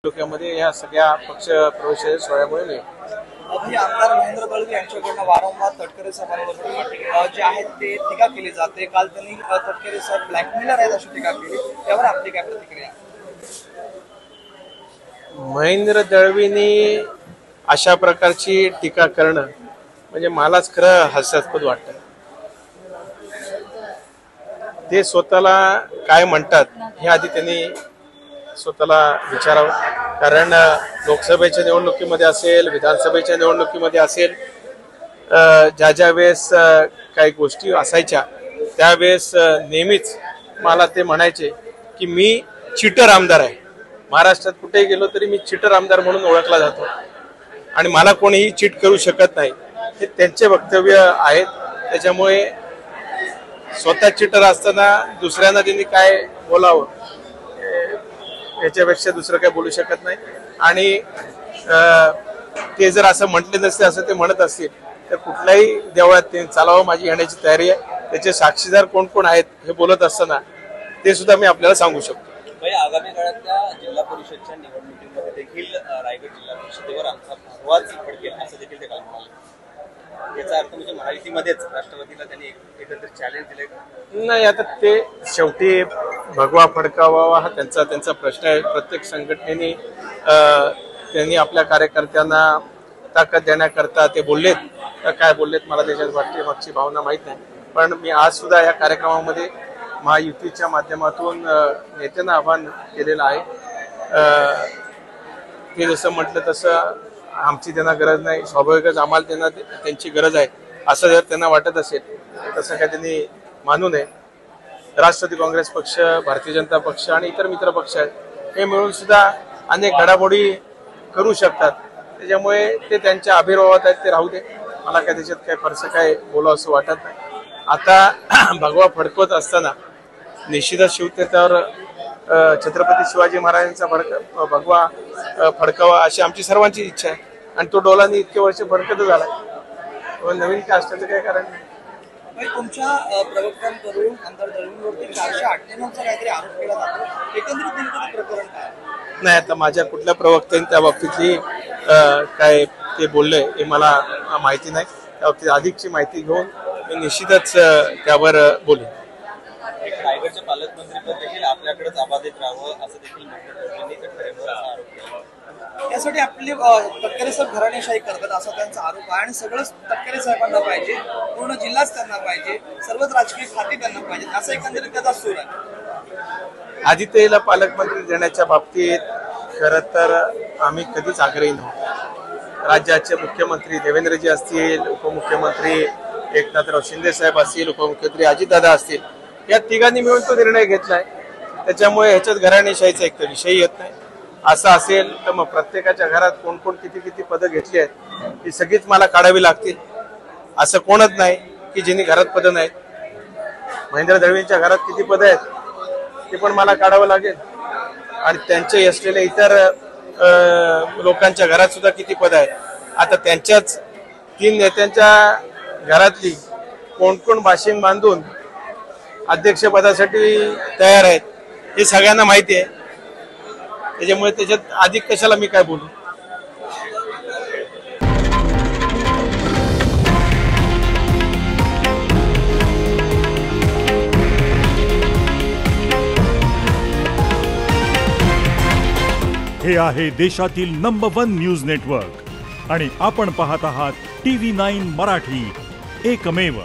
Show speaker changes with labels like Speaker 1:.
Speaker 1: तालुक्यामध्ये या सगळ्या पक्ष प्रवेश सोहळ्यामुळे
Speaker 2: अभी आमदार महेंद्र दळवी यांच्याकडनं वारंवार तटकरे साहेबांवरती जे आहेत ते टीका केली जाते। काल त्यांनी तटकरे साहेब ब्लॅकमेलर आहेत अशी टीका केली, त्यावर आपली काय प्रतिक्रिया?
Speaker 1: महेंद्र दळवींनी अशा प्रकारची टीका करणं म्हणजे मलाच खरं हास्यास्पद वाटतं। ते स्वतःला काय म्हणतात हे आधी त्यांनी स्वतःला विचारावं, कारण लोकसभेच्या निवडणुकीमध्ये असेल, विधानसभेच्या निवडणुकीमध्ये असेल, ज्या ज्या वेळेस काही गोष्टी असायच्या त्यावेळेस नेहमीच मला ते म्हणायचे की मी चिटर आमदार आहे। महाराष्ट्रात कुठेही गेलो तरी मी चिटर आमदार म्हणून ओळखला जातो आणि मला कोणीही चीट करू शकत नाही, हे त्यांचे वक्तव्य आहेत। त्याच्यामुळे स्वतः चिटर असताना दुसऱ्यांना त्यांनी काय बोलावं याच्यापेक्षा दुसरं काय बोलू शकत नाही। आणि ते जर असं म्हटले नसते, असं ते म्हणत असतील तर कुठल्याही देवळात ते चालावं माझी येण्याची तयारी आहे। त्याचे साक्षीदार कोण कोण आहेत हे बोलत असताना ते सुद्धा मी आपल्याला सांगू शकतो।
Speaker 3: आगामी काळातल्या जिल्हा परिषदच्या निवडणुकीमध्ये देखील रायगड जिल्हा परिषदेवर आमचा भगवाच फडकेल असं देखील ते काल म्हणाले। याचा अर्थ म्हणजे महायुतीमध्येच राष्ट्रवादीला त्यांनी एकत्र चॅलेंज दिले
Speaker 1: नाही। आता ते शेवटी भगवा फडकावा हा त्यांचा प्रश्न आहे। प्रत्येक संघटनेने त्यांनी आपल्या कार्यकर्त्यांना ताकद देण्याकरता ते बोललेत तर काय बोललेत मला त्याच्यात मागची भावना माहित नाही, पण मी आज सुद्धा या कार्यक्रमामध्ये महायुतीच्या माध्यमातून नेत्यांना आवाहन केलेलं आहे। ते जसं म्हटलं तसं आमची त्यांना गरज नाही, स्वाभाविकच आम्हाला त्यांना त्यांची गरज आहे असं जर त्यांना वाटत असेल तसं काय त्यांनी मानू नये। राष्ट्रवादी काँग्रेस पक्ष, भारतीय जनता पक्ष आणि इतर मित्र पक्ष आहेत हे मिळून सुद्धा अनेक घडामोडी करू शकतात। त्याच्यामुळे ते त्यांच्या आविर्भावात आहेत, ते राहू दे, मला काय त्याच्यात काय फारसं काय बोलावं असं वाटत नाही। आता भगवा फडकवत असताना निश्चितच शिवतेवर छत्रपती शिवाजी महाराजांचा भगवा फडकावा अशी आमची सर्वांची इच्छा आहे आणि तो डोलानी इतके वर्ष फडकतच आलाय, नवीन काय असण्याचं काही कारण नाही।
Speaker 2: तुमच्या प्रवक्त्यांकडून आमदार दळवींवरती 498चा काहीतरी आरोप केला जातो, एकंदरीत नेमकं प्रकरण काय?
Speaker 1: नाही, आता माझ्या कुठल्या प्रवक्त्याने त्या बाबतीतली काय ते बोलले हे मला माहिती नाही। त्या बाबतीत अधिकची माहिती घेऊन मी निश्चितच त्यावर बोलेन।
Speaker 3: रायगडच्या पालकमंत्रीपद देखील आपल्याकडेच अबाधित राहावं असं देखील तटकरेंवर आरोप केला।
Speaker 2: यासाठी आपली तटकरे साहेब घराणेशाही करतात असा त्यांचा आरोप आहे आणि सगळंच तटकरे साहेबांना पाहिजे, पूर्ण जिल्हाच त्यांना पाहिजे, सर्वच राजकीय खाती त्यांना पाहिजे असं एकंदरीत त्याचा सूर आहे।
Speaker 1: आदित्यला पालकमंत्री देण्याच्या बाबतीत खरं तर आम्ही कधीच आग्रही नव्हतो। राज्याचे मुख्यमंत्री देवेंद्रजी असतील, उपमुख्यामंत्री एकनाथराव शिंदे साहेब असतील, उपमुख्यमंत्री अजितदादा असतील, या तिघांनी मिळून तो निर्णय घेतलाय। त्याच्यामुळे ह्याच्यात घराणेशाहीचा एक तर विषय येत नाही। असं असेल तर मग प्रत्येकाच्या घरात कोण कोण किती पदं घेतली आहेत ही सगळीच मला काढावी लागतील। असं कोणच नाही की ज्यांनी घरात पदं नाहीत। महेंद्र दळवींच्या घरात किती पदं आहेत ते पण मला काढावं लागेल आणि त्यांचे असलेल्या इतर लोकांच्या घरात सुद्धा किती पदं आहेत। आता त्यांच्याच 3 नेत्यांच्या घरातली कोण कोण बाशिंग बांधून अध्यक्षपदासाठी तयार आहेत हे सगळ्यांना माहिती आहे। त्याच्यामुळे त्याच्यात अधिक कशाला मी काय बोलू।
Speaker 4: हे आहे देशातील नंबर 1 न्यूज नेटवर्क आणि आपण पाहत आहात TV9 मराठी, एकमेव।